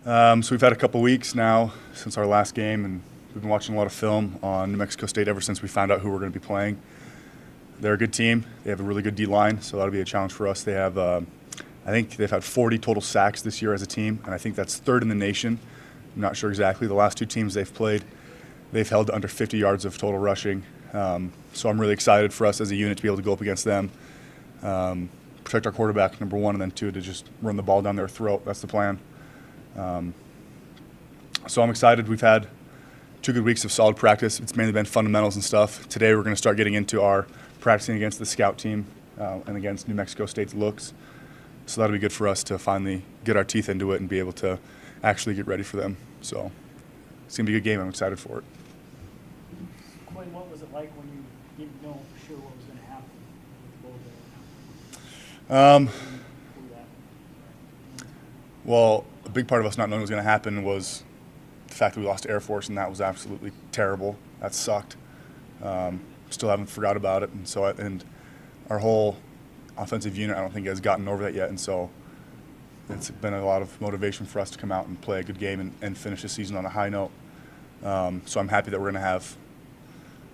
So we've had a couple weeks now since our last game, and we've been watching a lot of film on New Mexico State ever since we found out who we're going to be playing. They're a good team. They have a really good D-line, so that'll be a challenge for us. They have, I think they've had 40 total sacks this year as a team, and I think that's third in the nation. I'm not sure exactly. The last two teams they've played, they've held under 50 yards of total rushing. So I'm really excited for us as a unit to be able to go up against them, protect our quarterback, number one, and then two, to just run the ball down their throat. That's the plan. So I'm excited. We've had 2 good weeks of solid practice. It's mainly been fundamentals and stuff. Today we're going to start getting into our practicing against the scout team and against New Mexico State's looks. So that'll be good for us to finally get our teeth into it and be able to actually get ready for them. So it's going to be a good game. I'm excited for it. Quinn, what was it like when you didn't know for sure what was going to happen with the bowl? Well, a big part of us not knowing what was going to happen was the fact that we lost to Air Force, and that was absolutely terrible. That sucked. Still haven't forgot about it, and our whole offensive unit, I don't think, has gotten over that yet, and so it's been a lot of motivation for us to come out and play a good game and finish the season on a high note. So I'm happy that we're going to have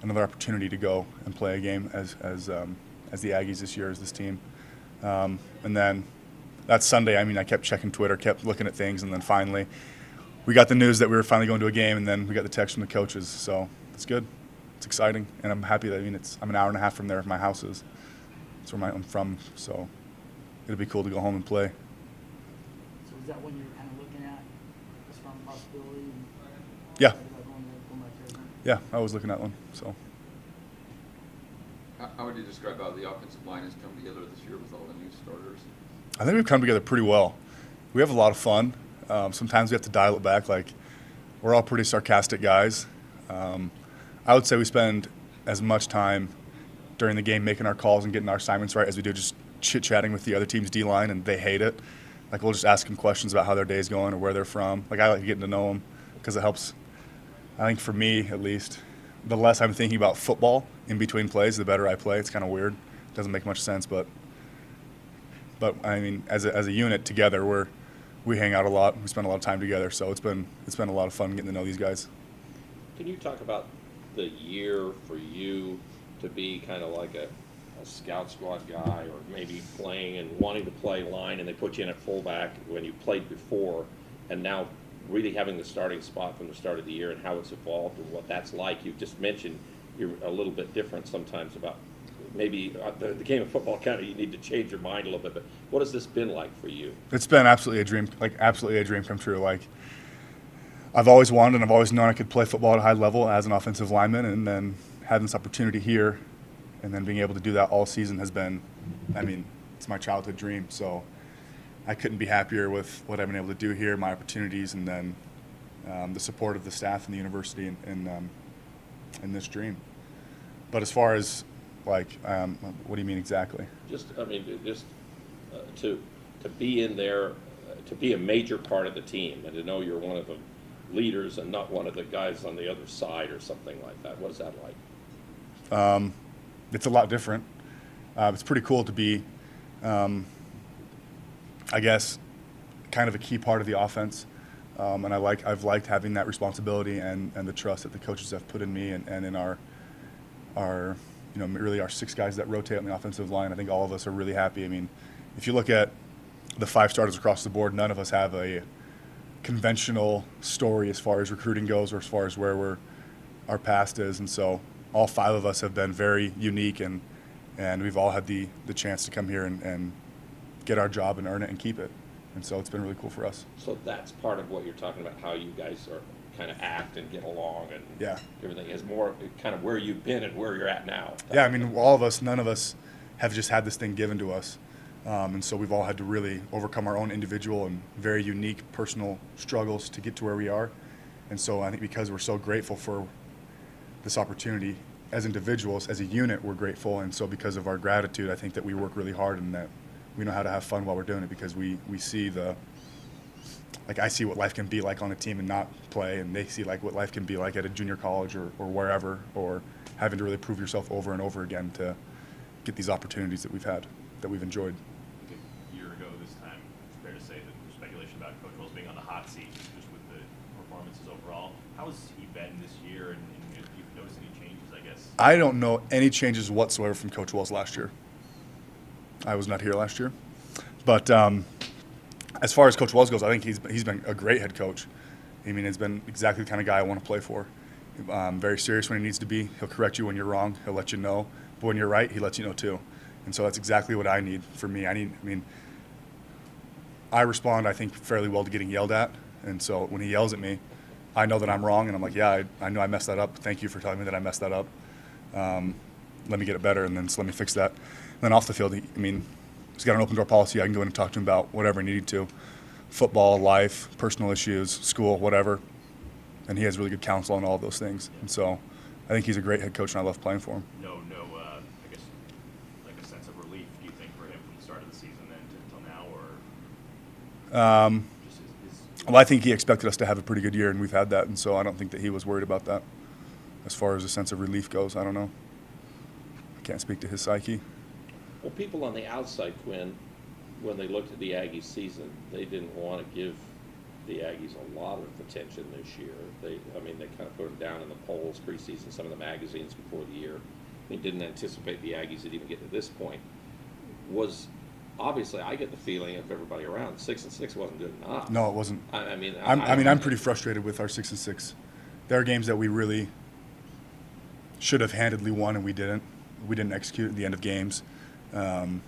another opportunity to go and play a game as the Aggies this year, as this team. And then that Sunday, I kept checking Twitter, kept looking at things, and then finally we got the news that we were finally going to a game, and then we got the text from the coaches. So it's good. It's exciting, and I'm happy that I'm an hour and a half from there. My house is. That's where I'm from, so it'll be cool to go home and play. So is that when you were kind of looking at a strong possibility? Yeah. Going back there? Yeah, I was looking at one. So. How would you describe how the offensive line has come together this year with all the new starters? I think we've come together pretty well. We have a lot of fun. Sometimes we have to dial it back. Like, we're all pretty sarcastic guys. I would say we spend as much time during the game making our calls and getting our assignments right as we do just chit-chatting with the other team's D-line, and they hate it. Like, we'll just ask them questions about how their day's going or where they're from. Like, I like getting to know them because it helps. I think for me, at least, the less I'm thinking about football in between plays, the better I play. It's kind of weird. It doesn't make much sense, but as a unit together, we hang out a lot. We spend a lot of time together, so it's been a lot of fun getting to know these guys. Can you talk about the year for you to be kind of like a scout squad guy, or maybe playing and wanting to play line, and they put you in at fullback when you played before, and now really having the starting spot from the start of the year, and how it's evolved and what that's like? You've just mentioned you're a little bit different sometimes about maybe the game of football. Kind of, you need to change your mind a little bit, but what has this been like for you? It's been absolutely a dream come true. Like, I've always wanted and I've always known I could play football at a high level as an offensive lineman, and then having this opportunity here and then being able to do that all season has been, it's my childhood dream. So I couldn't be happier with what I've been able to do here, my opportunities, and then the support of the staff and the university in this dream. But as far as, what do you mean exactly? To be in there, to be a major part of the team, and to know you're one of the leaders and not one of the guys on the other side or something like that. What is that like? It's a lot different. It's pretty cool to be, I guess, kind of a key part of the offense. And I've liked having that responsibility and the trust that the coaches have put in me and in our really our 6 guys that rotate on the offensive line. I think all of us are really happy. If you look at the 5 starters across the board, none of us have a conventional story as far as recruiting goes or as far as where our past is. And so all 5 of us have been very unique, and we've all had the chance to come here and get our job and earn it and keep it. And so it's been really cool for us. So that's part of what you're talking about, how you guys are kind of act and get along, and everything is more kind of where you've been and where you're at now. Yeah, all of us, none of us have just had this thing given to us. And so we've all had to really overcome our own individual and very unique personal struggles to get to where we are. And so I think because we're so grateful for this opportunity as individuals, as a unit, we're grateful. And so because of our gratitude, I think that we work really hard and that we know how to have fun while we're doing it, because we see I see what life can be like on a team and not play, and they see what life can be like at a junior college or wherever, or having to really prove yourself over and over again to get these opportunities that we've had, that we've enjoyed. A year ago this time, it's fair to say that there's speculation about Coach Wells being on the hot hot seat just with the performances overall. How has he been this year, and if you've noticed any changes, I guess? I don't know any changes whatsoever from Coach Wells last year. I was not here last year. But as far as Coach Wells goes, I think he's been a great head coach. I mean, he's been exactly the kind of guy I want to play for. Very serious when he needs to be. He'll correct you when you're wrong. He'll let you know. But when you're right, he lets you know too. And so that's exactly what I need for me. I respond, I think, fairly well to getting yelled at. And so when he yells at me, I know that I'm wrong. And I'm like, yeah, I know I messed that up. Thank you for telling me that I messed that up. Let me get it better, and then let me fix that. And then off the field, he's got an open door policy. I can go in and talk to him about whatever I need to. Football, life, personal issues, school, whatever. And he has really good counsel on all of those things. And so I think he's a great head coach, and I love playing for him. No, I guess, like a sense of relief, do you think, for him from the start of the season then until now, or just his Well, I think he expected us to have a pretty good year, and we've had that. And so I don't think that he was worried about that. As far as a sense of relief goes, I don't know. I can't speak to his psyche. Well, people on the outside, Quinn, when they looked at the Aggies season, they didn't want to give the Aggies a lot of attention this year. They kind of put them down in the polls preseason, some of the magazines before the year. They didn't anticipate the Aggies would even get to this point. Obviously, I get the feeling of everybody around, 6-6 wasn't good enough. No, it wasn't. I'm pretty frustrated with our 6-6. There are games that we really should have handedly won, and we didn't. We didn't execute at the end of games. And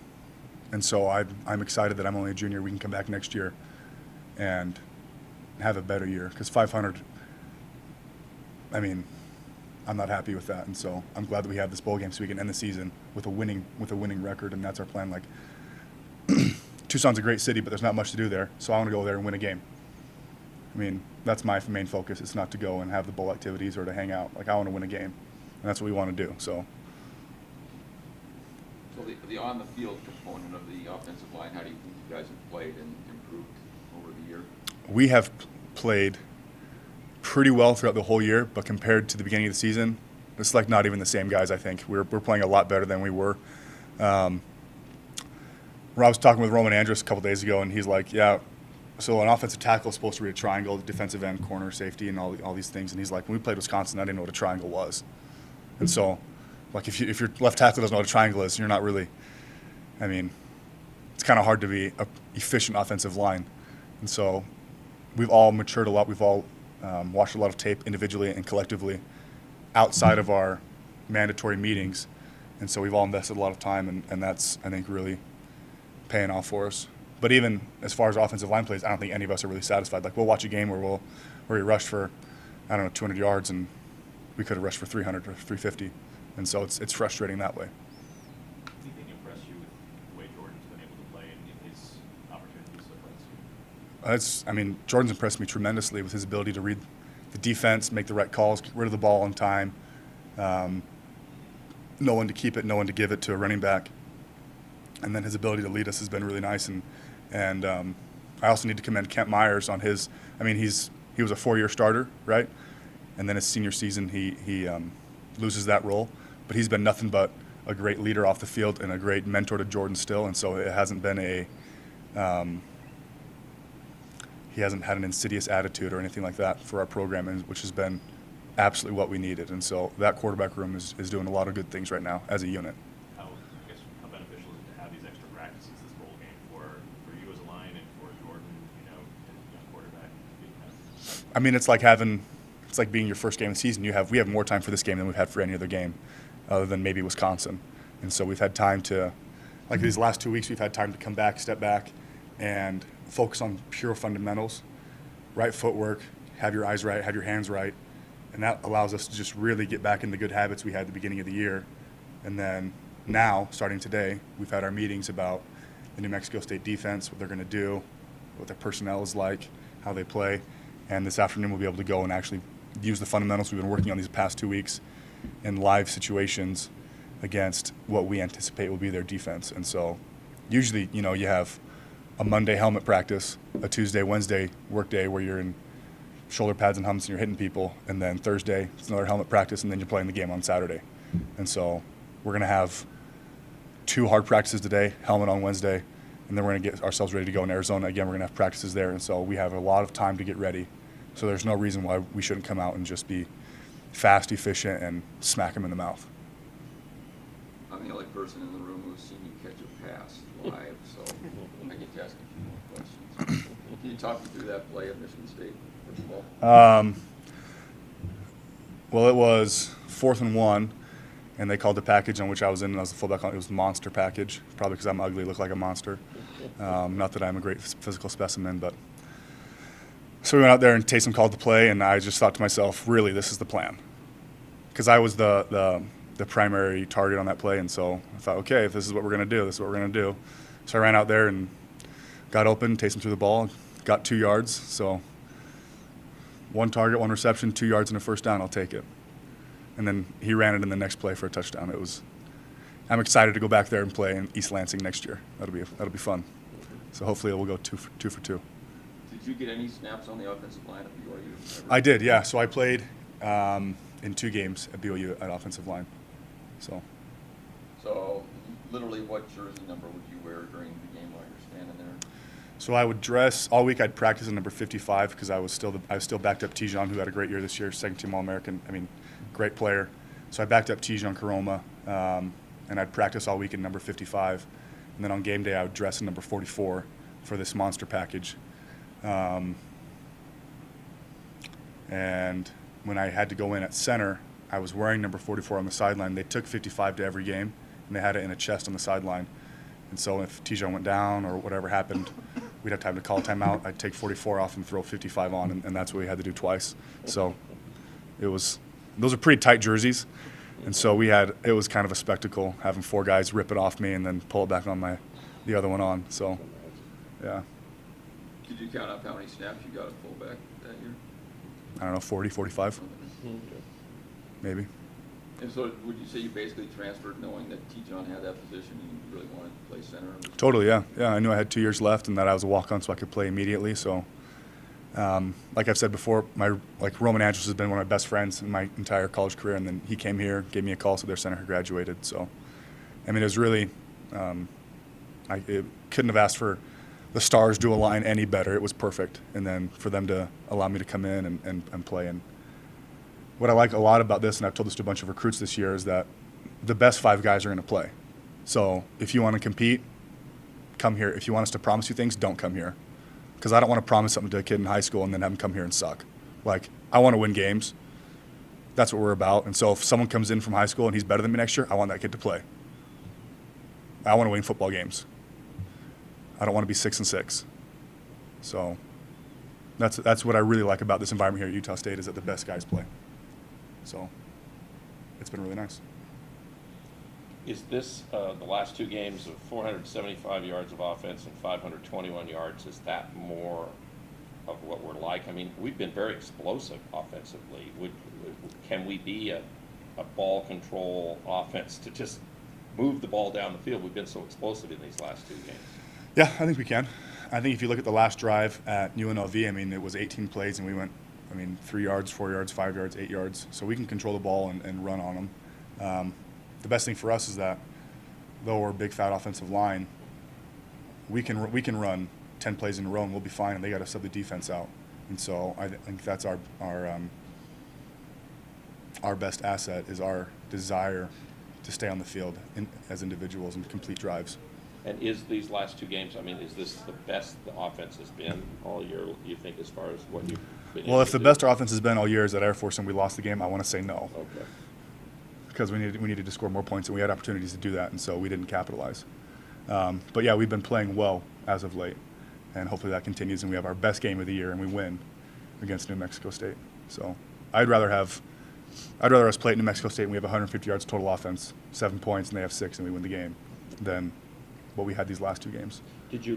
so I'm excited that I'm only a junior. We can come back next year and have a better year, because 500, I'm not happy with that. And so I'm glad that we have this bowl game so we can end the season with a winning record, and that's our plan. Like, Tucson's a great city, but there's not much to do there, so I want to go there and win a game. That's my main focus. It's not to go and have the bowl activities or to hang out. Like, I want to win a game, and that's what we want to do. So the on-the-field component of the offensive line, how do you think you guys have played and improved over the year? we have played pretty well throughout the whole year, but compared to the beginning of the season, it's like not even the same guys. I think we're playing a lot better than we were. I was talking with Roman Andrus a couple days ago, and he's like, "Yeah, so an offensive tackle is supposed to read a triangle, defensive end, corner, safety, and all these things." And he's like, "When we played Wisconsin, I didn't know what a triangle was." And so, like, if your left tackle doesn't know what a triangle is, you're not really. It's kind of hard to be an efficient offensive line. And so, we've all matured a lot. We've all watched a lot of tape individually and collectively outside of our mandatory meetings. And so we've all invested a lot of time, and that's, I think, really paying off for us. But even as far as offensive line plays, I don't think any of us are really satisfied. Like, we'll watch a game where we rushed for, 200 yards, and we could have rushed for 300 or 350. And so it's frustrating that way. Anything impress you with the way Jordan's been able to play in his opportunities so far? Jordan's impressed me tremendously with his ability to read the defense, make the right calls, get rid of the ball on time, know when to keep it, know when to give it to a running back. And then his ability to lead us has been really nice. And I also need to commend Kent Myers on his. He was a 4-year starter, right? And then his senior season, he loses that role. But he's been nothing but a great leader off the field and a great mentor to Jordan still. And so it hasn't been he hasn't had an insidious attitude or anything like that for our program, which has been absolutely what we needed. And so that quarterback room is doing a lot of good things right now as a unit. How beneficial is it to have these extra practices this bowl game for you as a line and for Jordan, as a young quarterback? It's like being your first game of the season. We have more time for this game than we've had for any other game, other than maybe Wisconsin. And so we've had time to, like these last 2 weeks, we've had time to come back, step back, and focus on pure fundamentals, right footwork, have your eyes right, have your hands right, and that allows us to just really get back into good habits we had at the beginning of the year. And then now, starting today, we've had our meetings about the New Mexico State defense, what they're going to do, what their personnel is like, how they play. And this afternoon we'll be able to go and actually use the fundamentals we've been working on these past 2 weeks in live situations against what we anticipate will be their defense. And so usually, you have a Monday helmet practice, a Tuesday, Wednesday work day where you're in shoulder pads and helmets and you're hitting people, and then Thursday it's another helmet practice, and then you're playing the game on Saturday. And so we're going to have 2 hard practices today, helmet on Wednesday, and then we're going to get ourselves ready to go in Arizona. Again, we're going to have practices there, and so we have a lot of time to get ready. So there's no reason why we shouldn't come out and just be fast, efficient, and smack them in the mouth. I'm the only person in the room who's seen you catch a pass live, so I get to ask a few more questions. Can you talk me through that play at Michigan State, first of all? Well, it was 4th and 1, and they called the package on which I was in, and I was the fullback on. It was the monster package, probably because I'm ugly, look like a monster. Not that I'm a great physical specimen, but. So we went out there, and Taysom called the play, and I just thought to myself, really, this is the plan. Because I was the primary target on that play, and so I thought, okay, if this is what we're going to do, this is what we're going to do. So I ran out there and got open, Taysom threw the ball, got 2 yards. So 1 target, 1 reception, 2 yards and a first down, I'll take it. And then he ran it in the next play for a touchdown. I'm excited to go back there and play in East Lansing next year. That'll be fun. So hopefully we'll go 2 for 2. Did you get any snaps on the offensive line at BYU? I did, yeah. So I played in 2 games at BYU at offensive line. So literally what jersey number would you wear during the game while you're standing there? So I would dress all week. I'd practice in number 55 because I was still backed up Tijon, who had a great year this year, 2nd-team All-American. I mean, great player. So I backed up Tijon Karoma, and I'd practice all week in number 55. And then on game day, I would dress in number 44 for this monster package. And when I had to go in at center, I was wearing number 44 on the sideline. They took 55 to every game, and they had it in a chest on the sideline. And so if Tijon went down or whatever happened, we'd have time to call a timeout. I'd take 44 off and throw 55 on, and that's what we had to do twice. So those are pretty tight jerseys. And so it was kind of a spectacle having 4 guys rip it off me and then pull it back on the other one on. So, yeah. Could you count up how many snaps you got at fullback that year? I don't know, 40, 45, maybe. And so would you say you basically transferred knowing that Tijon had that position and you really wanted to play center? Totally, yeah. Yeah, I knew I had 2 years left and that I was a walk-on so I could play immediately. So, like I've said before, Roman Andrews has been one of my best friends in my entire college career, and then he came here, gave me a call, so their center had graduated. So, I mean, it was really, it couldn't have asked for the stars to align any better. It was perfect. And then for them to allow me to come in and play. And what I like a lot about this, and I've told this to a bunch of recruits this year, is that the best 5 guys are going to play. So if you want to compete, come here. If you want us to promise you things, don't come here. Because I don't want to promise something to a kid in high school and then have him come here and suck. I want to win games. That's what we're about. And so if someone comes in from high school and he's better than me next year, I want that kid to play. I want to win football games. I don't want to be 6-6. So that's what I really like about this environment here at Utah State, is that the best guys play. So it's been really nice. Is this, the last 2 games of 475 yards of offense and 521 yards, is that more of what we're like? I mean, we've been very explosive offensively. Can we be a ball control offense to just move the ball down the field? We've been so explosive in these last 2 games. Yeah, I think we can. I think if you look at the last drive at UNLV, I mean, it was 18 plays, and we went, 3 yards, 4 yards, 5 yards, 8 yards. So we can control the ball and run on them. The best thing for us is that, though we're a big, fat offensive line, we can run 10 plays in a row, and we'll be fine, and they got to sub the defense out. And so I think that's our best asset, is our desire to stay on the field as individuals and complete drives. And is these last 2 games, is this the best the offense has been all year, you think, as far as what you've been Well, able if the to best our offense has been all year is at Air Force and we lost the game, I want to say no. Okay. Because we needed to score more points, and we had opportunities to do that, and so we didn't capitalize. But, yeah, we've been playing well as of late, and hopefully that continues, and we have our best game of the year, and we win against New Mexico State. So I'd rather us play at New Mexico State and we have 150 yards total offense, 7 points, and they have 6, and we win the game, than what we had these last 2 games. Did you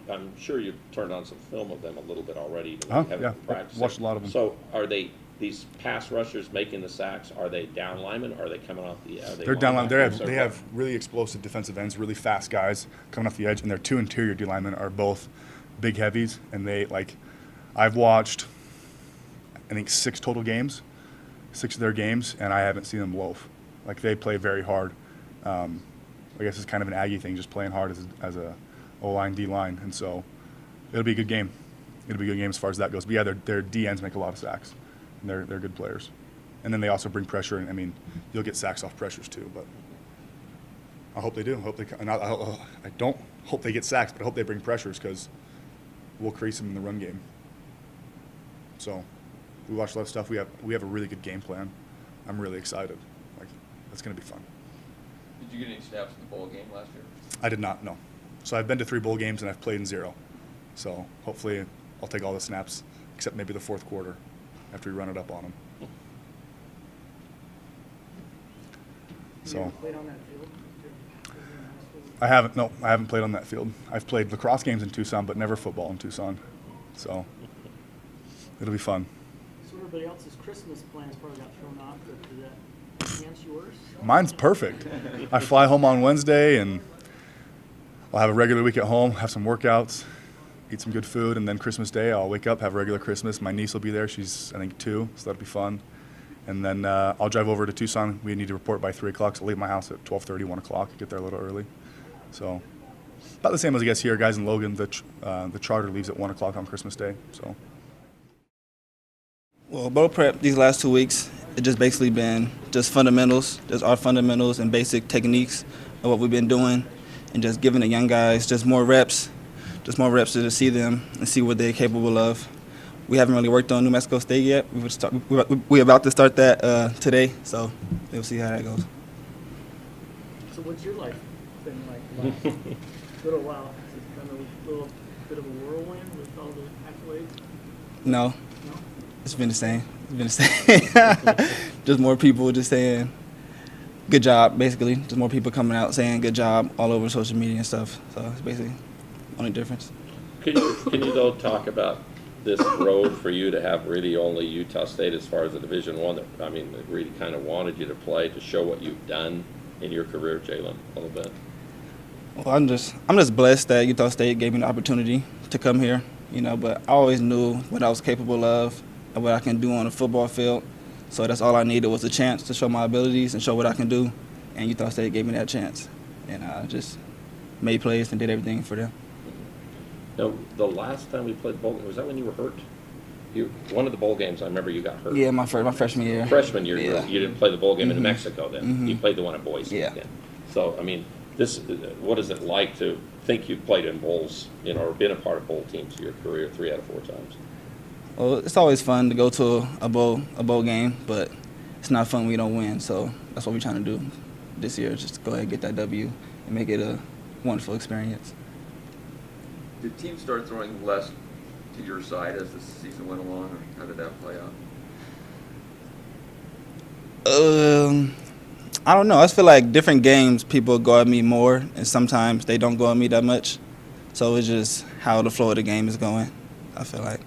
I'm sure you've turned on some film of them a little bit already. Yeah, watched a lot of them. So are these pass rushers making the sacks? Are they down linemen? Are they coming off the? They're down linemen. They have really explosive defensive ends, really fast guys coming off the edge, and their 2 interior D linemen are both big heavies. And I've watched, I think 6 total games, 6 of their games, and I haven't seen them loaf. They play very hard. I guess it's kind of an Aggie thing, just playing hard as a O-line, D-line, and so it'll be a good game. It'll be a good game as far as that goes. But yeah, their DNs make a lot of sacks, and they're good players. And then they also bring pressure, and I mean, you'll get sacks off pressures too. But I hope they do. I don't hope they get sacks, but I hope they bring pressures because we'll crease them in the run game. So we watch a lot of stuff. We have a really good game plan. I'm really excited. Like, that's going to be fun. Did you get any snaps in the bowl game last year? I did not, no. So I've been to 3 bowl games and I've played in 0. So hopefully I'll take all the snaps except maybe the fourth quarter after we run it up on them. You So ever played on that field? I haven't played on that field. I've played lacrosse games in Tucson, but never football in Tucson. So it'll be fun. So everybody else's Christmas plans probably got thrown off, but did that enhance yours? Mine's perfect. I fly home on Wednesday and I'll have a regular week at home, have some workouts, eat some good food, and then Christmas Day I'll wake up, have a regular Christmas. My niece will be there. She's, I think, 2, so that'll be fun. And then I'll drive over to Tucson. We need to report by 3 o'clock, so I'll leave my house at 12:30, 1 o'clock, get there a little early. So about the same as I guess here, guys in Logan. The charter leaves at 1 o'clock on Christmas Day. So. Well, bowl prep these last 2 weeks, it just basically been just fundamentals, just our fundamentals and basic techniques of what we've been doing, and just giving the young guys just more reps to see them and see what they're capable of. We haven't really worked on New Mexico State yet. We're about to start that today, so we'll see how that goes. So what's your life been like the last little while? Has it been a little bit of a whirlwind with all the accolades? No, No? it's been the same. It's been the same. Just more people just saying good job, basically. Just more people coming out saying good job all over social media and stuff. So it's basically the only difference. Can you though talk about this road for you to have really only Utah State as far as the Division I that really kind of wanted you to play to show what you've done in your career, Jalen, a little bit? Well, I'm just blessed that Utah State gave me the opportunity to come here, but I always knew what I was capable of and what I can do on the football field. So that's all I needed was a chance to show my abilities and show what I can do. And Utah State gave me that chance. And I just made plays and did everything for them. Now, the last time we played bowl game, was that when you were hurt? One of the bowl games, I remember you got hurt. Yeah, my freshman year. Freshman year, Yeah. you didn't play the bowl game in New Mexico then. Mhm. You played the one at Boise. Yeah. Then. So, what is it like to think you've played in bowls, or been a part of bowl teams your career 3 out of 4 times? Well, it's always fun to go to a bowl game, but it's not fun when we don't win. So that's what we're trying to do this year, just go ahead and get that W and make it a wonderful experience. Did teams start throwing less to your side as the season went along, or how did that play out? I don't know. I just feel like different games people go at me more, and sometimes they don't go at me that much. So it's just how the flow of the game is going, I feel like.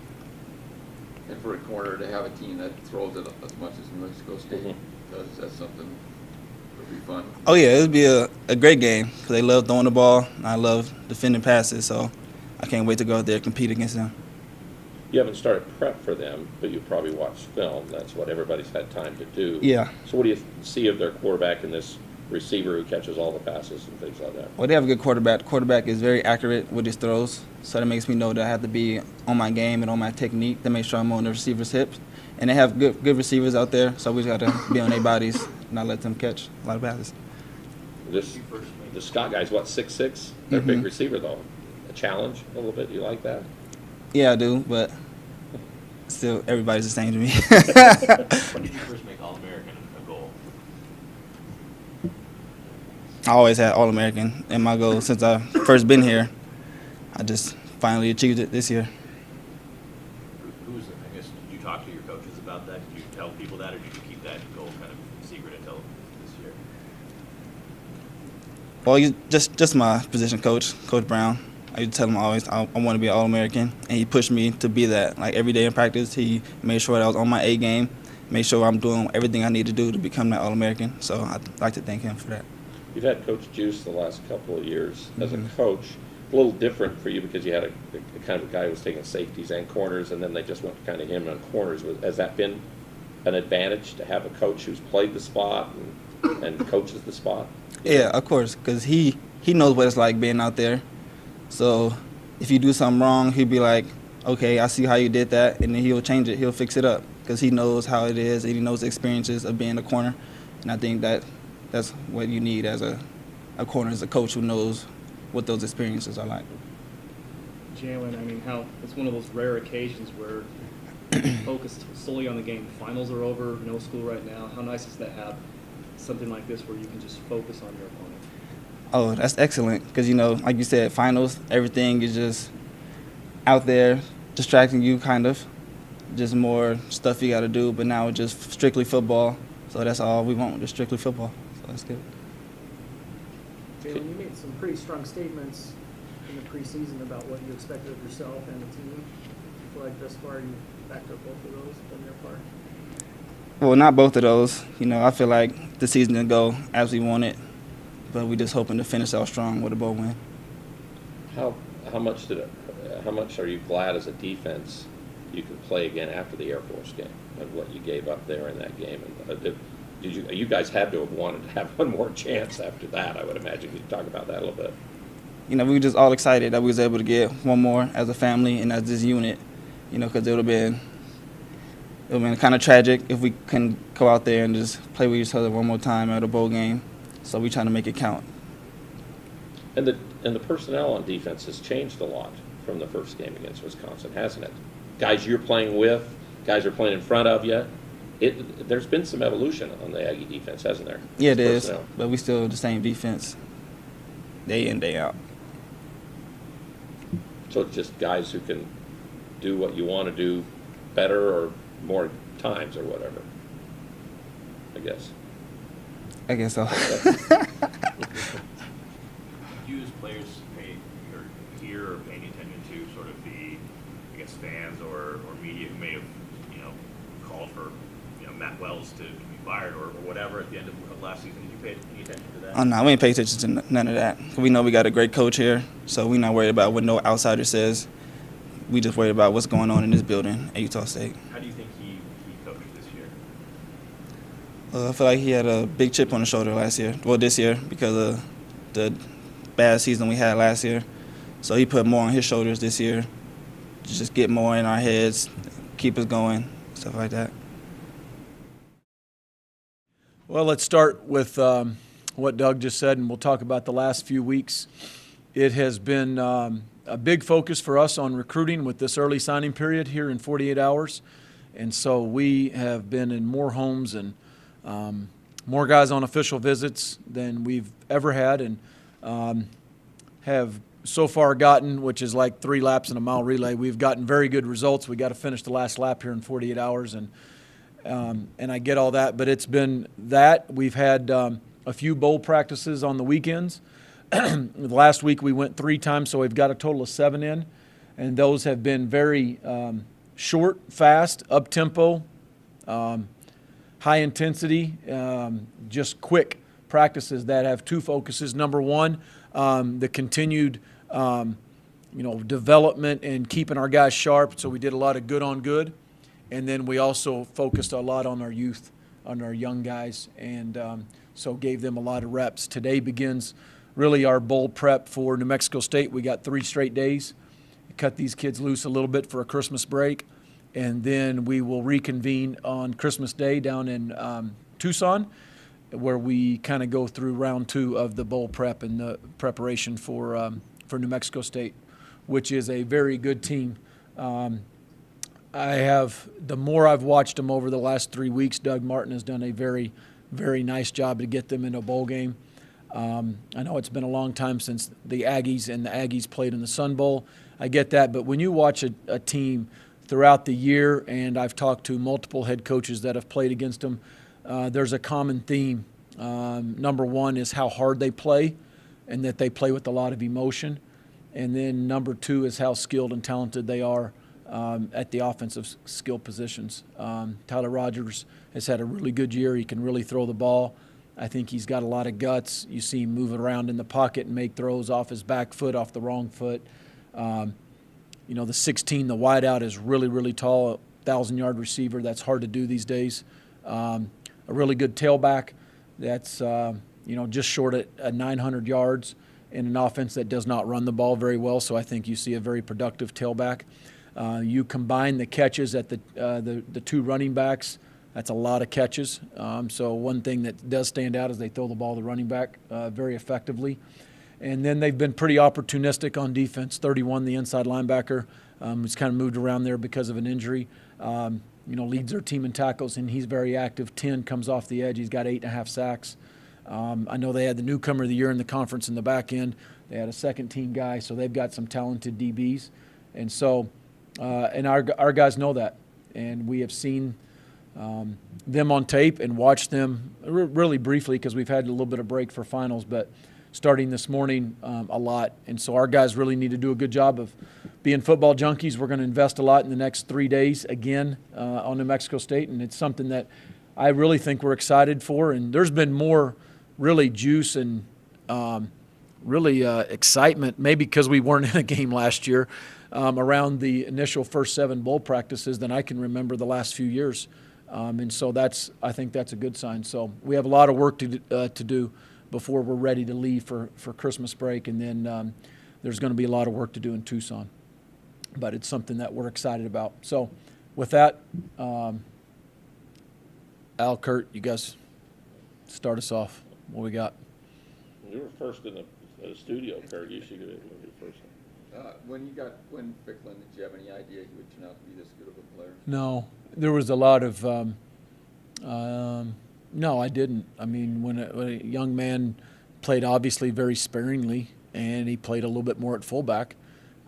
And for a corner to have a team that throws it as much as New Mexico State does, that's something that would be fun. Oh, yeah, it would be a great game because they love throwing the ball, and I love defending passes, so I can't wait to go out there and compete against them. You haven't started prep for them, but you probably watched film. That's what everybody's had time to do. Yeah. So what do you see of their quarterback and this receiver who catches all the passes and things like that? Well, they have a good quarterback. The quarterback is very accurate with his throws, so that makes me know that I have to be on my game and on my technique to make sure I'm on the receiver's hips. And they have good receivers out there, so we just got to be on their bodies and not let them catch a lot of passes. The Scott guy's, what, 6'6"? They're a big receiver, though. A challenge a little bit. You like that? Yeah, I do, but still, everybody's the same to me. When did you first make All-American a goal? I always had All-American in my goal since I first been here. I just finally achieved it this year. I guess, did you talk to your coaches about that? Did you tell people that, or did you keep that goal kind of secret until this year? Well, just my position coach, Coach Brown. I used to tell him always I want to be an All-American, and he pushed me to be that. Like every day in practice, he made sure that I was on my A game, made sure I'm doing everything I need to do to become that All-American. So I'd like to thank him for that. You've had Coach Juice the last couple of years as a coach. A little different for you because you had a kind of a guy who was taking safeties and corners, and then they just went kind of him on corners. Has that been an advantage to have a coach who's played the spot and coaches the spot? Yeah, of course, because he knows what it's like being out there. So if you do something wrong, he'll be like, okay, I see how you did that, and then he'll change it. He'll fix it up because he knows how it is, and he knows the experiences of being a corner. And I think that's what you need as a corner, as a coach who knows what those experiences are like. Jalen, I mean, how it's one of those rare occasions where you're focused solely on the game. Finals are over, no school right now. How nice is that to have something like this where you can just focus on your opponent? Oh, that's excellent because, like you said, finals, everything is just out there distracting you kind of. Just more stuff you got to do, but now it's just strictly football. So that's all we want, just strictly football. So that's good. Jalen, you made some pretty strong statements in the preseason about what you expected of yourself and the team. I feel like thus far you backed up both of those, done your part. Well, not both of those. I feel like the season didn't go as we wanted, but we just hoping to finish out strong with a bowl win. How much are you glad as a defense you can play again after the Air Force game and what you gave up there in that game? And you guys had to have wanted to have one more chance after that, I would imagine. Could you talk about that a little bit? We were just all excited that we was able to get one more as a family and as this unit, because it would have been kind of tragic if we couldn't go out there and just play with each other one more time at a bowl game. So we trying to make it count. And the personnel on defense has changed a lot from the first game against Wisconsin, hasn't it? Guys you're playing with, guys are playing in front of you. There's been some evolution on the Aggie defense, hasn't there? Yeah, it is, Personnel. but we still the same defense day in, day out. So it's just guys who can do what you want to do better or more times or whatever, I guess. I guess so. Do you as players hear or paying attention to sort of the, I guess, fans or media who may have, called for, Matt Wells to be fired or whatever at the end of last season? Did you pay any attention to that? Oh, no, we ain't pay attention to none of that. We know we got a great coach here, so we're not worried about what no outsider says. We just worried about what's going on in this building at Utah State. How do you think he coached this year? I feel like he had a big chip on his shoulder this year, because of the bad season we had last year. So he put more on his shoulders this year, just get more in our heads, keep us going, stuff like that. Well, let's start with what Doug just said, and we'll talk about the last few weeks. It has been a big focus for us on recruiting with this early signing period here in 48 hours. And so we have been in more homes and more guys on official visits than we've ever had, and have so far gotten, which is like 3 laps in a mile relay, we've gotten very good results. We got to finish the last lap here in 48 hours, and I get all that, but it's been that. We've had a few bowl practices on the weekends. Last week we went 3 times, so we've got a total of 7 in, and those have been very short, fast, up-tempo, high intensity, just quick practices that have 2 focuses. Number one, the continued development and keeping our guys sharp, so we did a lot of good on good. And then we also focused a lot on our youth, on our young guys, and so gave them a lot of reps. Today begins really our bowl prep for New Mexico State. We got 3 straight days. Cut these kids loose a little bit for a Christmas break, and then we will reconvene on Christmas Day down in Tucson, where we kind of go through round 2 of the bowl prep and the preparation for New Mexico State, which is a very good team. The more I've watched them over the last 3 weeks, Doug Martin has done a very, very nice job to get them in a bowl game. I know it's been a long time since the Aggies played in the Sun Bowl. I get that, but when you watch a team throughout the year, and I've talked to multiple head coaches that have played against them, there's a common theme. Number one is how hard they play, and that they play with a lot of emotion. And then number 2 is how skilled and talented they are at the offensive skill positions. Tyler Rogers has had a really good year. He can really throw the ball. I think he's got a lot of guts. You see him moving around in the pocket and make throws off his back foot, off the wrong foot. The 16, the wideout, is really, really tall, 1,000-yard receiver. That's hard to do these days. A really good tailback that's, just short at 900 yards. in an offense that does not run the ball very well. So I think you see a very productive tailback. You combine the catches at the two running backs. That's a lot of catches. So one thing that does stand out is they throw the ball to the running back very effectively. And then they've been pretty opportunistic on defense. 31, the inside linebacker, who's kind of moved around there because of an injury. Leads their team in tackles, and he's very active. 10 comes off the edge. He's got 8.5 sacks. I know they had the newcomer of the year in the conference in the back end. They had a second-team guy, so they've got some talented DBs. And so, and our guys know that. And we have seen them on tape and watched them really briefly because we've had a little bit of break for finals, but starting this morning a lot. And so our guys really need to do a good job of being football junkies. We're going to invest a lot in the next 3 days again on New Mexico State, and it's something that I really think we're excited for. And there's been more really juice and really excitement, maybe because we weren't in a game last year, around the initial first 7 bowl practices than I can remember the last few years. And so I think that's a good sign. So we have a lot of work to do before we're ready to leave for Christmas break. And then there's going to be a lot of work to do in Tucson. But it's something that we're excited about. So with that, Al, Kurt, you guys start us off. What we got? You were first in the studio, Kurt. You should be first. When you got Quinn Ficklin, did you have any idea he would turn out to be this good of a player? No, there was a lot of no, I didn't. I mean, when a young man played obviously very sparingly, and he played a little bit more at fullback,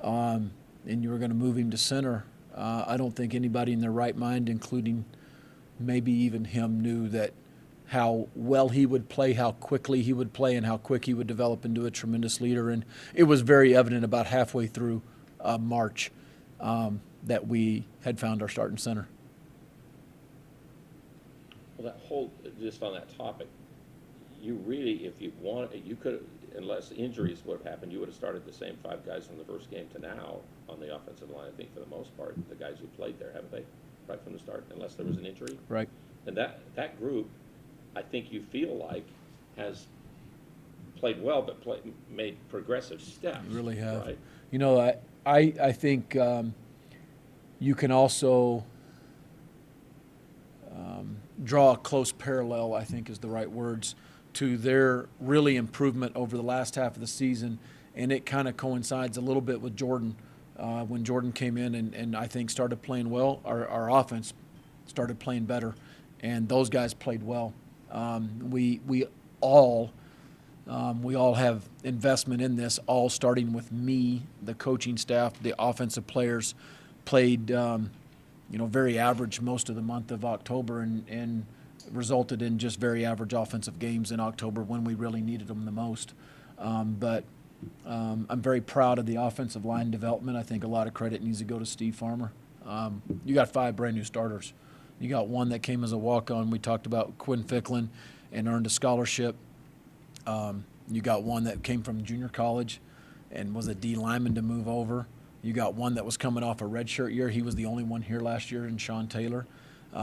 and you were going to move him to center, I don't think anybody in their right mind, including maybe even him, knew that how well he would play, how quickly he would play, and how quick he would develop into a tremendous leader. And it was very evident about halfway through March that we had found our starting center. Well, just on that topic, you really, if you want, you could, unless injuries would have happened, you would have started the same 5 guys from the first game to now on the offensive line, I think, for the most part, the guys who played there, haven't they? Right from the start, unless there was an injury? Right. And that group, I think you feel like, has played well, but made progressive steps. You really have. Right? You know, I think you can also draw a close parallel, I think is the right words, to their really improvement over the last half of the season. And it kind of coincides a little bit with Jordan. When Jordan came in and I think started playing well, our offense started playing better, and those guys played well. We all have investment in this, all starting with me, the coaching staff, the offensive players played, very average most of the month of October and resulted in just very average offensive games in October when we really needed them the most. But I'm very proud of the offensive line development. I think a lot of credit needs to go to Steve Farmer. You got 5 brand new starters. You got one that came as a walk-on. We talked about Quinn Ficklin and earned a scholarship. You got one that came from junior college and was a D lineman to move over. You got one that was coming off a redshirt year. He was the only one here last year, and Sean Taylor.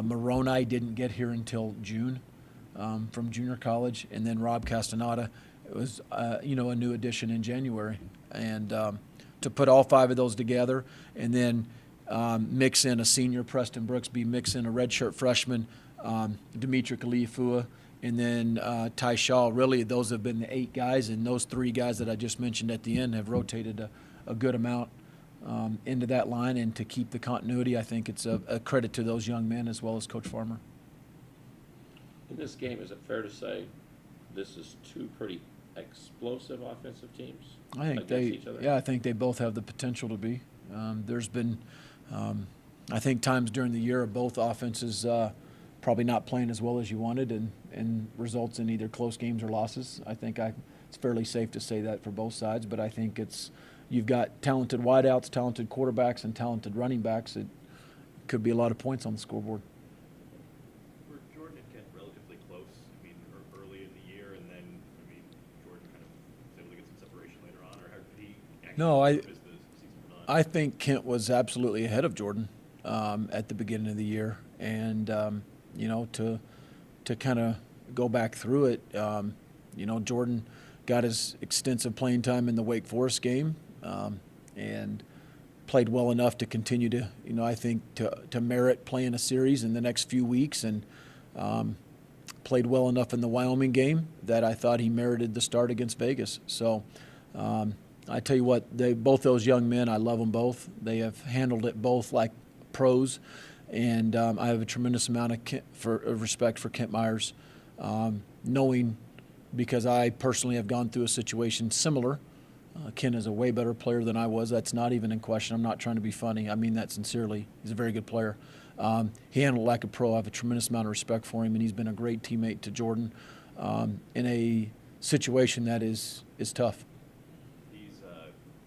Moroni didn't get here until June from junior college. And then Rob Castaneda, it was, a new addition in January. And to put all 5 of those together and then mix in a senior, Preston Brooksby, mix in a redshirt freshman, Dimitri Kaliafua, and then Ty Shaw. Really, those have been the 8 guys, and those 3 guys that I just mentioned at the end have rotated a good amount into that line. And to keep the continuity, I think it's a credit to those young men as well as Coach Farmer. In this game, is it fair to say this is 2 pretty explosive offensive teams I think against each other? I think they both have the potential to be. There's been, I think, times during the year of both offenses probably not playing as well as you wanted, and results in either close games or losses. I think it's fairly safe to say that for both sides, but I think you've got talented wideouts, talented quarterbacks, and talented running backs. It could be a lot of points on the scoreboard. Were Jordan and Kent relatively close? I mean, early in the year, and then, Jordan kind of was able to get some separation later on, or how did he actually No, as the season went on? I think Kent was absolutely ahead of Jordan at the beginning of the year, and to kind of go back through it, Jordan got his extensive playing time in the Wake Forest game, and played well enough to continue to, I think, to merit playing a series in the next few weeks, and played well enough in the Wyoming game that I thought he merited the start against Vegas. So I tell you what, both those young men, I love them both. They have handled it both like pros, and I have a tremendous amount of respect for Kent Myers, knowing, because I personally have gone through a situation similar. Ken is a way better player than I was. That's not even in question. I'm not trying to be funny. I mean that sincerely. He's a very good player. He handled it like a pro. I have a tremendous amount of respect for him, and he's been a great teammate to Jordan in a situation that is tough. These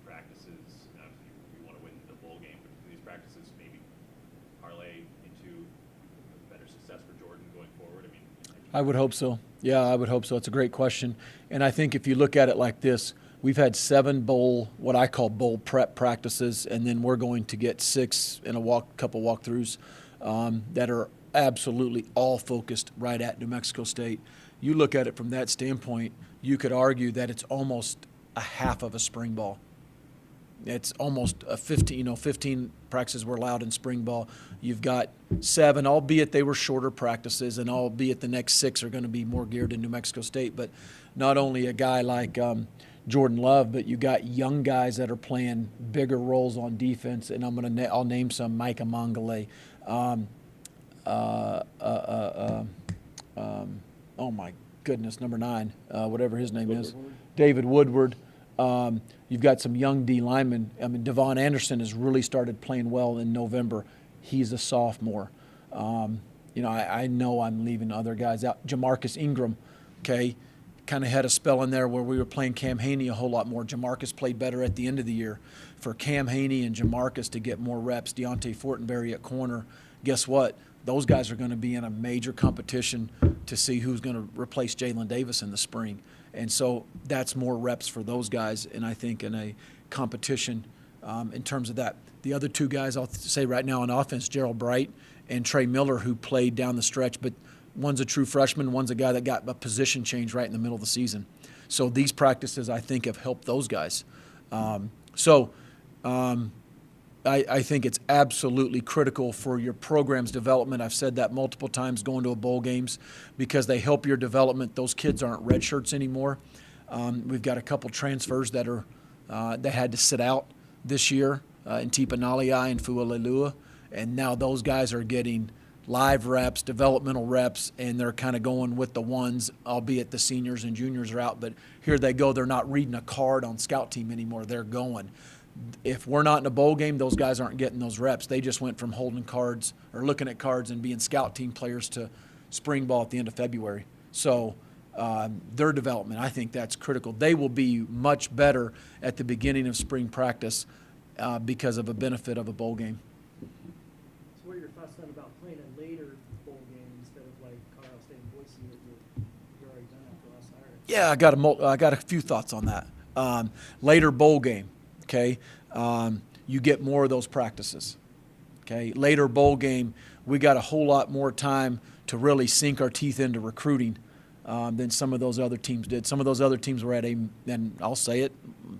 practices, obviously you want to win the bowl game, but do these practices maybe parlay into better success for Jordan going forward? I mean, I would hope so. Yeah, I would hope so. It's a great question. And I think if you look at it like this, we've had 7 what I call bowl prep practices, and then we're going to get 6 in a couple walkthroughs that are absolutely all focused right at New Mexico State. You look at it from that standpoint, you could argue that it's almost a half of a spring ball. It's almost a 15 practices were allowed in spring ball. You've got 7, albeit they were shorter practices, and albeit the next 6 are going to be more geared to New Mexico State. But not only a guy like Jordan Love, but you got young guys that are playing bigger roles on defense, and I'll name some: Micah Mongole, oh my goodness, number 9, whatever his name is, David Woodward. You've got some young D linemen. I mean, Devon Anderson has really started playing well in November. He's a sophomore. I know I'm leaving other guys out. Jamarcus Ingram, okay, kind of had a spell in there where we were playing Cam Haney a whole lot more. Jamarcus played better at the end of the year. For Cam Haney and Jamarcus to get more reps, Deontay Fortenberry at corner, guess what? Those guys are going to be in a major competition to see who's going to replace Jalen Davis in the spring. And so that's more reps for those guys, and I think in a competition in terms of that. The other 2 guys I'll say right now on offense, Gerald Bright and Trey Miller, who played down the stretch, but one's a true freshman, one's a guy that got a position change right in the middle of the season. So these practices, I think, have helped those guys. I think it's absolutely critical for your program's development. I've said that multiple times going to a bowl games because they help your development. Those kids aren't red shirts anymore. We've got a couple transfers that had to sit out this year in Tipa Naliai and Fualelua, and now those guys are getting live reps, developmental reps, and they're kind of going with the ones, albeit the seniors and juniors are out. But here they go. They're not reading a card on scout team anymore. They're going. If we're not in a bowl game, those guys aren't getting those reps. They just went from holding cards or looking at cards and being scout team players to spring ball at the end of February. So their development, I think that's critical. They will be much better at the beginning of spring practice because of a benefit of a bowl game. So what are your thoughts then about playing a later bowl game instead of like Colorado State and Boise that you're already done after last Saturday? Yeah, I got a few thoughts on that. Later bowl game, okay, you get more of those practices. Okay, later bowl game, we got a whole lot more time to really sink our teeth into recruiting than some of those other teams did. Some of those other teams were and I'll say it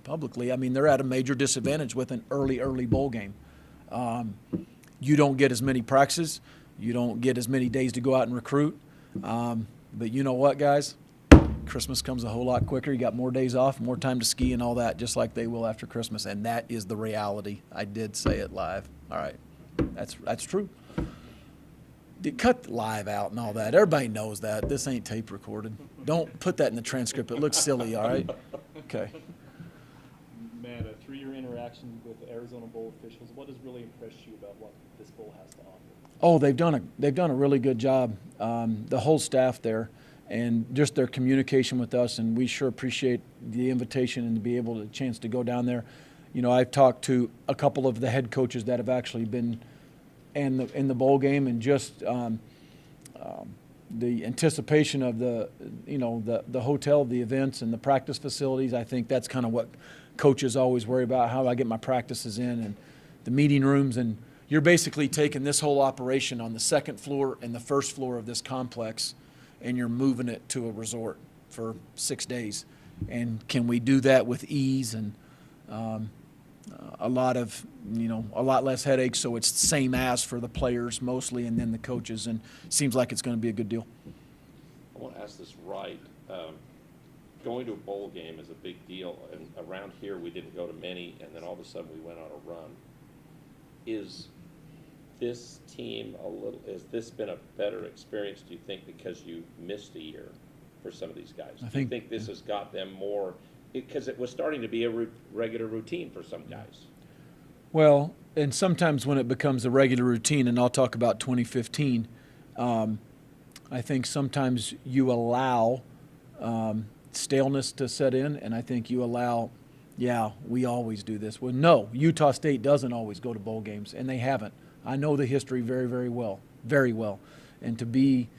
publicly, I mean, they're at a major disadvantage with an early bowl game. You don't get as many practices. You don't get as many days to go out and recruit. But you know what, guys? Christmas comes a whole lot quicker. You got more days off, more time to ski and all that, just like they will after Christmas. And that is the reality. I did say it live. All right. That's true. Cut live out and all that. Everybody knows that. This ain't tape recorded. Don't put that in the transcript. It looks silly, all right? Okay. Matt, through your interaction with Arizona Bowl officials, what has really impressed you about what this bowl has to offer? Oh, they've done a really good job. The whole staff there, and just their communication with us, and we sure appreciate the invitation and to be able to chance to go down there. You know, I've talked to a couple of the head coaches that have actually been in the bowl game, and just the anticipation of the hotel, the events, and the practice facilities. I think that's kind of what coaches always worry about, how I get my practices in, and the meeting rooms. And you're basically taking this whole operation on the second floor and the first floor of this complex, and you're moving it to a resort for 6 days. And can we do that with ease and a lot less headaches, so it's the same as for the players mostly and then the coaches, and seems like it's going to be a good deal. I want to ask this right. Going to a bowl game is a big deal, and around here we didn't go to many, and then all of a sudden we went on a run. Is this team has this been a better experience, do you think, because you missed a year for some of these guys? Do you think this has got them more, because it was starting to be a regular routine for some guys? Well, and sometimes when it becomes a regular routine, and I'll talk about 2015, I think sometimes you allow staleness to set in, and I think you allow, we always do this. Well, no, Utah State doesn't always go to bowl games, and they haven't. I know the history very, very well, very well. And to be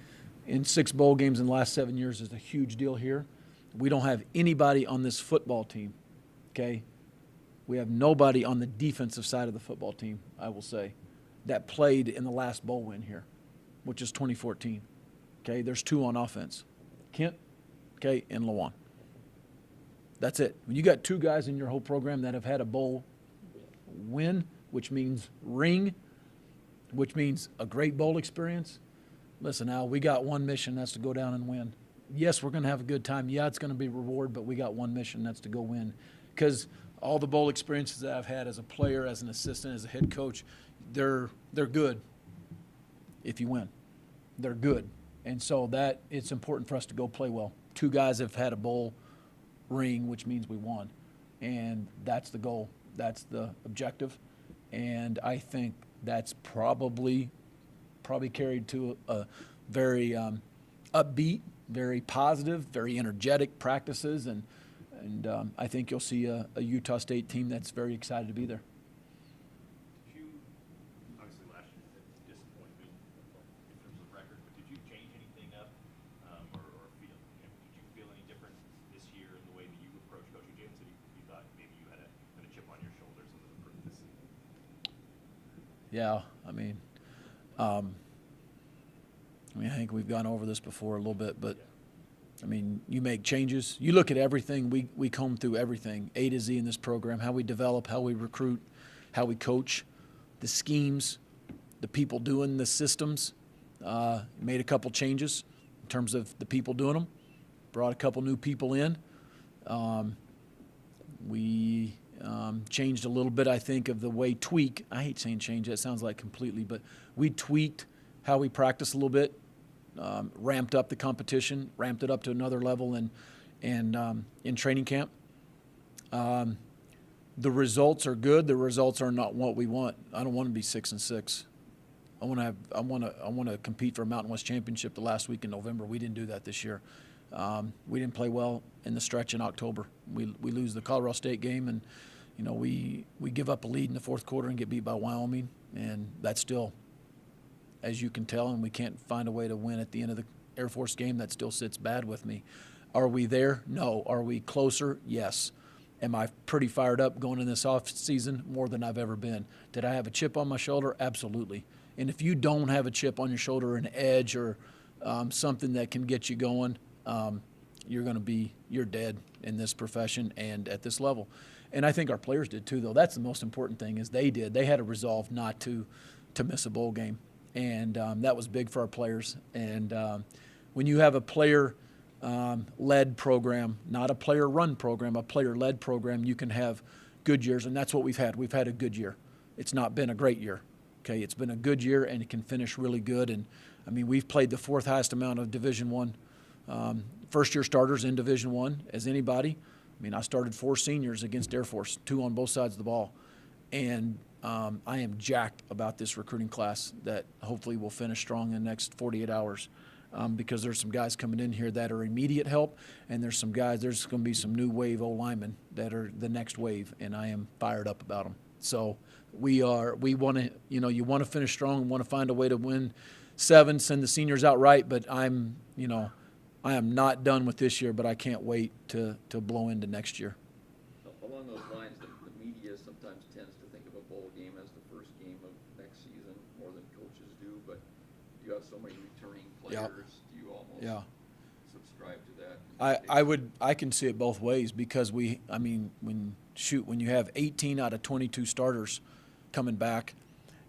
in 6 bowl games in the last 7 years is a huge deal here. We don't have anybody on this football team, okay? We have nobody on the defensive side of the football team, I will say, that played in the last bowl win here, which is 2014. Okay, there's 2 on offense, Kent, okay, and Lawan. That's it. When you got 2 guys in your whole program that have had a bowl win, which means ring, which means a great bowl experience. Listen, Al, we got one mission, that's to go down and win. Yes, we're going to have a good time. Yeah, it's going to be reward, but we got one mission, that's to go win. Because all the bowl experiences that I've had as a player, as an assistant, as a head coach, they're good if you win. They're good. And so that it's important for us to go play well. 2 guys have had a bowl ring, which means we won. And that's the goal. That's the objective. And I think that's probably carried to a very upbeat, very positive, very energetic practices. And I think you'll see a Utah State team that's very excited to be there. Did you, obviously last year had disappointment in terms of record, but did you change anything up, or feel, did you feel any different this year in the way that you approach coaching James? That you thought maybe you had a chip on your shoulder, something to prove this season? Yeah, I mean, I think we've gone over this before a little bit, but I mean, you make changes. You look at everything. We comb through everything, A to Z in this program, how we develop, how we recruit, how we coach, the schemes, the people doing the systems. Made a couple changes in terms of the people doing them. Brought a couple new people in. We changed a little bit, I think, of the way I hate saying change, that sounds like completely, but we tweaked how we practice a little bit. Ramped up the competition, ramped it up to another level in training camp. The results are good. The results are not what we want. I don't want to be 6-6. I want to compete for a Mountain West championship the last week in November. We didn't do that this year. We didn't play well in the stretch in October. We lose the Colorado State game, and we give up a lead in the 4th quarter and get beat by Wyoming, and that's still, as you can tell, and we can't find a way to win at the end of the Air Force game. That still sits bad with me. Are we there? No. Are we closer? Yes. Am I pretty fired up going in this off season? More than I've ever been. Did I have a chip on my shoulder? Absolutely. And if you don't have a chip on your shoulder, an edge or something that can get you going, you're dead in this profession and at this level. And I think our players did too, though. That's the most important thing is they did. They had a resolve not to miss a bowl game. And that was big for our players. And when you have a player-led program, not a player-run program, a player-led program, you can have good years, and that's what we've had. We've had a good year. It's not been a great year. Okay, it's been a good year, and it can finish really good. And I mean, we've played the 4th highest amount of Division I first-year starters in Division I as anybody. I mean, I started 4 seniors against Air Force, 2 on both sides of the ball, and I am jacked about this recruiting class that hopefully will finish strong in the next 48 hours because there's some guys coming in here that are immediate help, and there's going to be some new wave O-linemen that are the next wave, and I am fired up about them. So we want to, you want to finish strong and want to find a way to win 7, send the seniors out right, but I am not done with this year, but I can't wait to blow into next year. Along those lines, the media sometimes tends to think of a bowl game as the first game of next season more than coaches do, but you have so many returning players. Yep. Do you almost Yeah. subscribe to that. I can see it both ways because when you have 18 out of 22 starters coming back,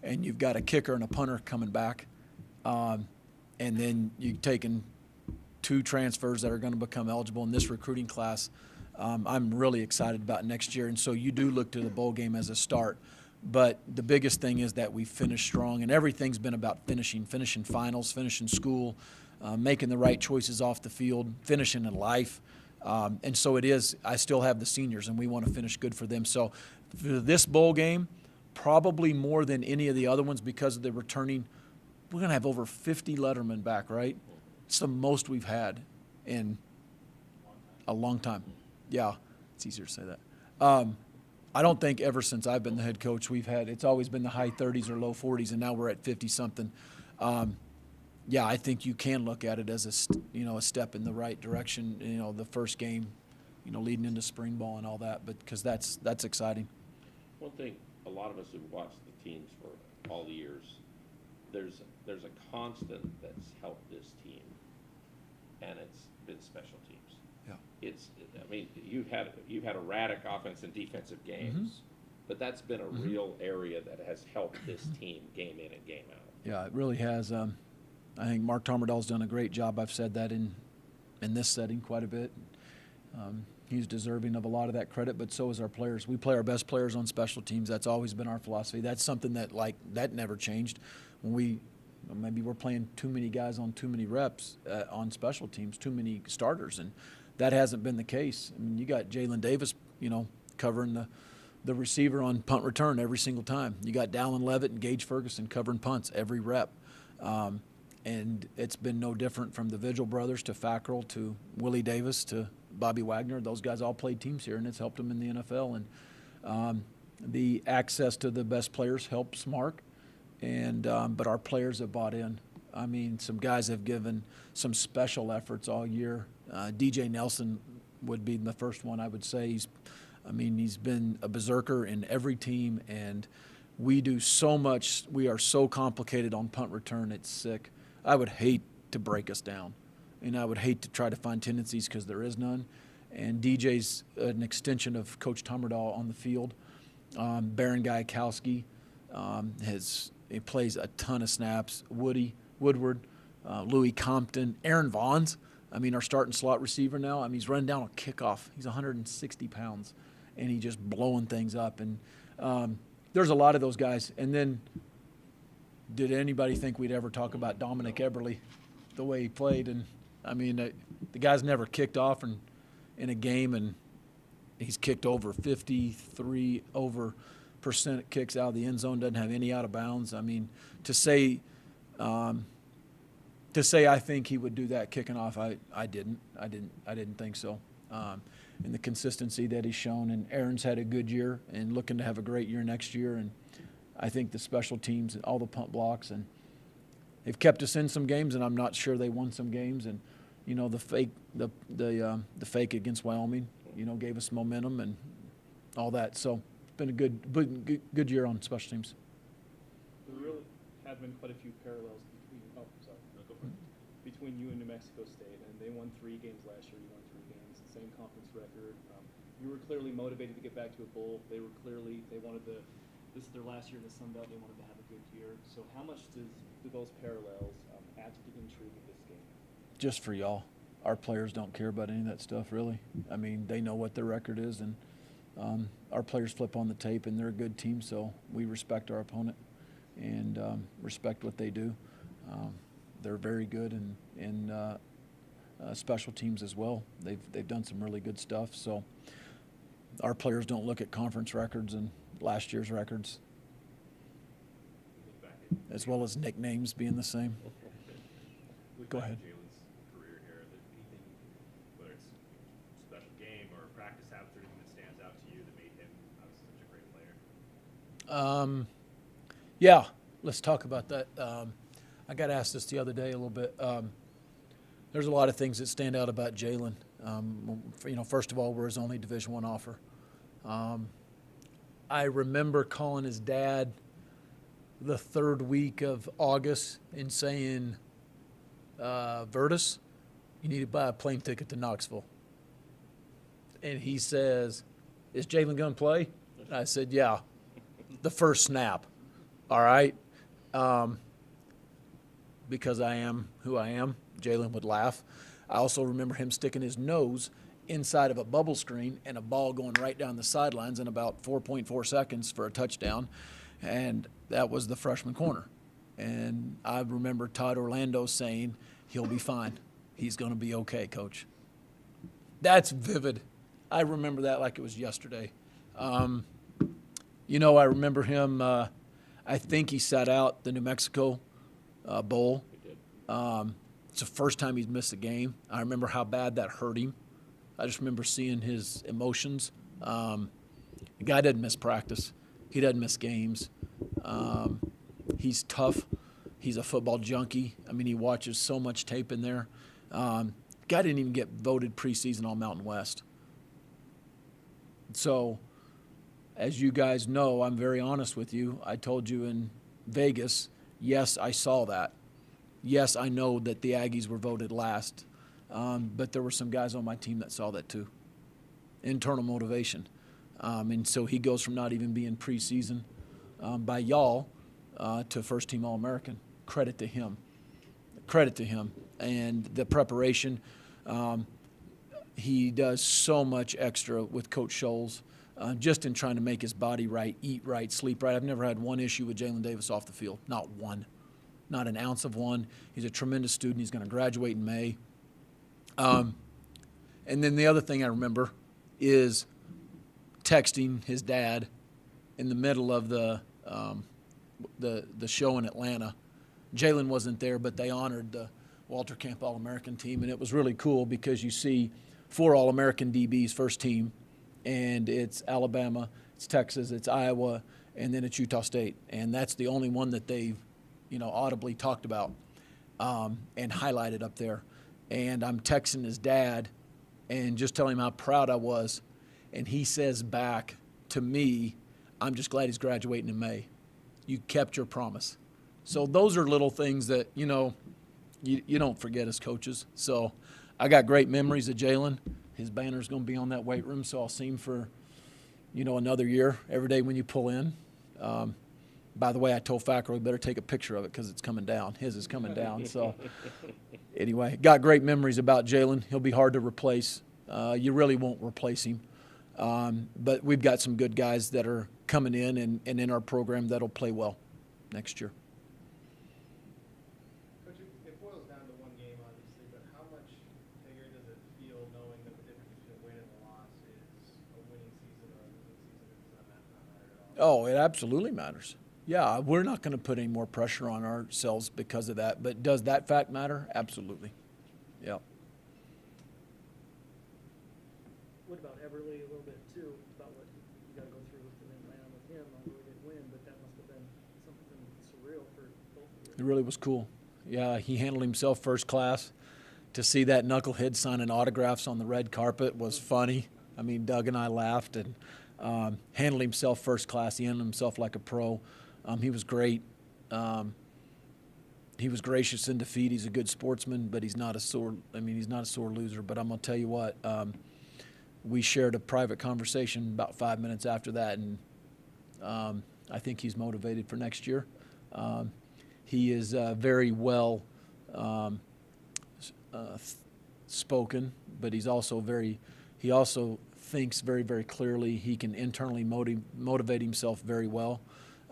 and you've got a kicker and a punter coming back, and then you've taken 2 transfers that are going to become eligible in this recruiting class. I'm really excited about next year, and so you do look to the bowl game as a start. But the biggest thing is that we finish strong, and everything's been about finishing finals, finishing school, making the right choices off the field, finishing in life. And so it is, I still have the seniors, and we want to finish good for them. So for this bowl game, probably more than any of the other ones because of the returning, we're going to have over 50 lettermen back, right? It's the most we've had in a long time. Yeah, it's easier to say that. I don't think ever since I've been the head coach it's always been the high 30s or low 40s, and now we're at 50-something. Yeah, I think you can look at it as a step in the right direction. The first game, leading into spring ball and all that, but because that's exciting. One thing, a lot of us who've watched the teams for all the years, there's a constant that's helped this team, and it's been special teams. Yeah. You've had erratic offense and defensive games, but that's been a real area that has helped this team game in and game out. Yeah, it really has. I think Mark Tomerdal's done a great job. I've said that in this setting quite a bit. He's deserving of a lot of that credit, but so is our players. We play our best players on special teams. That's always been our philosophy. That's something that never changed. When maybe we're playing too many guys on too many reps on special teams, too many starters, and that hasn't been the case. You got Jalen Davis, covering the receiver on punt return every single time. You got Dallin Levitt and Gage Ferguson covering punts every rep. And it's been no different from the Vigil brothers to Fackrell to Willie Davis to Bobby Wagner. Those guys all played teams here, and it's helped them in the NFL. And the access to the best players helps Mark. And but our players have bought in. Some guys have given some special efforts all year. DJ Nelson would be the first one I would say. He's been a berserker in every team, and we do so much. We are so complicated on punt return. It's sick. I would hate to break us down, and I would hate to try to find tendencies because there is none. And DJ's an extension of Coach Tomerdal on the field. Baron Gajkowski he plays a ton of snaps. Woodward, Louis Compton, Aaron Vaughns. Our starting slot receiver now. He's running down a kickoff. He's 160 pounds, and he's just blowing things up. And there's a lot of those guys. And then, did anybody think we'd ever talk about Dominic Eberle, the way he played? And the guy's never kicked off in a game, and he's kicked over 53% kicks out of the end zone. Doesn't have any out of bounds. To say I think he would do that kicking off, I didn't think so. And the consistency that he's shown, and Aaron's had a good year and looking to have a great year next year. And I think the special teams and all the punt blocks, and they've kept us in some games, and I'm not sure they won some games. And the fake against Wyoming, gave us momentum and all that. So it's been a good year on special teams. There really have been quite a few parallels between you and New Mexico State, and they won 3 games last year. You won 3 games, the same conference record. You were clearly motivated to get back to a bowl. They wanted this is their last year in the Sun Belt. They wanted to have a good year. So how much do those parallels add to the intrigue of this game? Just for y'all. Our players don't care about any of that stuff, really. They know what their record is, and our players flip on the tape, and they're a good team, so we respect our opponent and respect what they do. They're very good in special teams as well. They've done some really good stuff. So our players don't look at conference records and last year's records, as well as nicknames being the same. Go ahead. Jalen's career here, anything, whether it's special game or practice habits or anything that stands out to you that made him obviously such a great player? Yeah, let's talk about that. I got asked this the other day a little bit. There's a lot of things that stand out about Jalen. First of all, we're his only Division I offer. I remember calling his dad the 3rd week of August and saying, Virtus, you need to buy a plane ticket to Knoxville. And he says, is Jalen going to play? And I said, yeah, the first snap. All right. Because I am who I am, Jalen would laugh. I also remember him sticking his nose inside of a bubble screen and a ball going right down the sidelines in about 4.4 seconds for a touchdown. And that was the freshman corner. And I remember Todd Orlando saying, he'll be fine. He's going to be okay, coach. That's vivid. I remember that like it was yesterday. You know, I remember him, I think he sat out the New Mexico Bowl. We did. It's the first time he's missed a game. I remember how bad that hurt him. I just remember seeing his emotions. The guy doesn't miss practice. He doesn't miss games. He's tough. He's a football junkie. I mean, he watches so much tape in there. Guy didn't even get voted preseason All Mountain West. So, as you guys know, I'm very honest with you. I told you in Vegas, yes, I saw that. Yes, I know that the Aggies were voted last. But there were some guys on my team that saw that too. Internal motivation. And so he goes from not even being preseason by y'all to first team All-American. Credit to him. Credit to him. And the preparation, he does so much extra with Coach Scholes just in trying to make his body right, eat right, sleep right. I've never had one issue with Jalen Davis off the field. Not one. Not an ounce of one. He's a tremendous student. He's going to graduate in May. And then the other thing I remember is texting his dad in the middle of the show in Atlanta. Jalen wasn't there, but they honored the Walter Camp All-American team, and it was really cool because you see 4 All-American DBs first team, and it's Alabama, it's Texas, it's Iowa, and then it's Utah State, and that's the only one that they've, audibly talked about and highlighted up there. And I'm texting his dad and just telling him how proud I was. And he says back to me, I'm just glad he's graduating in May. You kept your promise. So those are little things that, you don't forget as coaches. So I got great memories of Jalen. His banner's going to be on that weight room, so I'll see him for, another year every day when you pull in. By the way, I told Fackrell he better take a picture of it because it's coming down. His is coming down. So anyway, got great memories about Jalen. He'll be hard to replace. You really won't replace him. But we've got some good guys that are coming in and in our program that'll play well next year. Coach, it boils down to one game, obviously, but how much bigger does it feel knowing that the difference between a win and a loss is a winning season or a losing season? Does that not matter at all? Oh, it absolutely matters. Yeah, we're not going to put any more pressure on ourselves because of that. But does that fact matter? Absolutely. Yeah. What about Everly a little bit too, about what you got to go through with the Atlanta with him, although he didn't win, but that must have been something surreal for both of you. It really was cool. Yeah, he handled himself first class. To see that knucklehead signing autographs on the red carpet was funny. I mean, Doug and I laughed and handled himself first class. He handled himself like a pro. He was great. He was gracious in defeat. He's a good sportsman, but he's not a sore loser. But I'm going to tell you what, we shared a private conversation about 5 minutes after that, and I think he's motivated for next year. He is very well spoken, but he also thinks very, very clearly. He can internally motivate himself very well.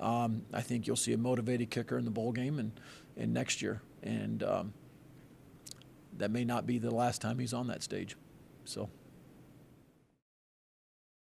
I think you'll see a motivated kicker in the bowl game and next year, and that may not be the last time he's on that stage. So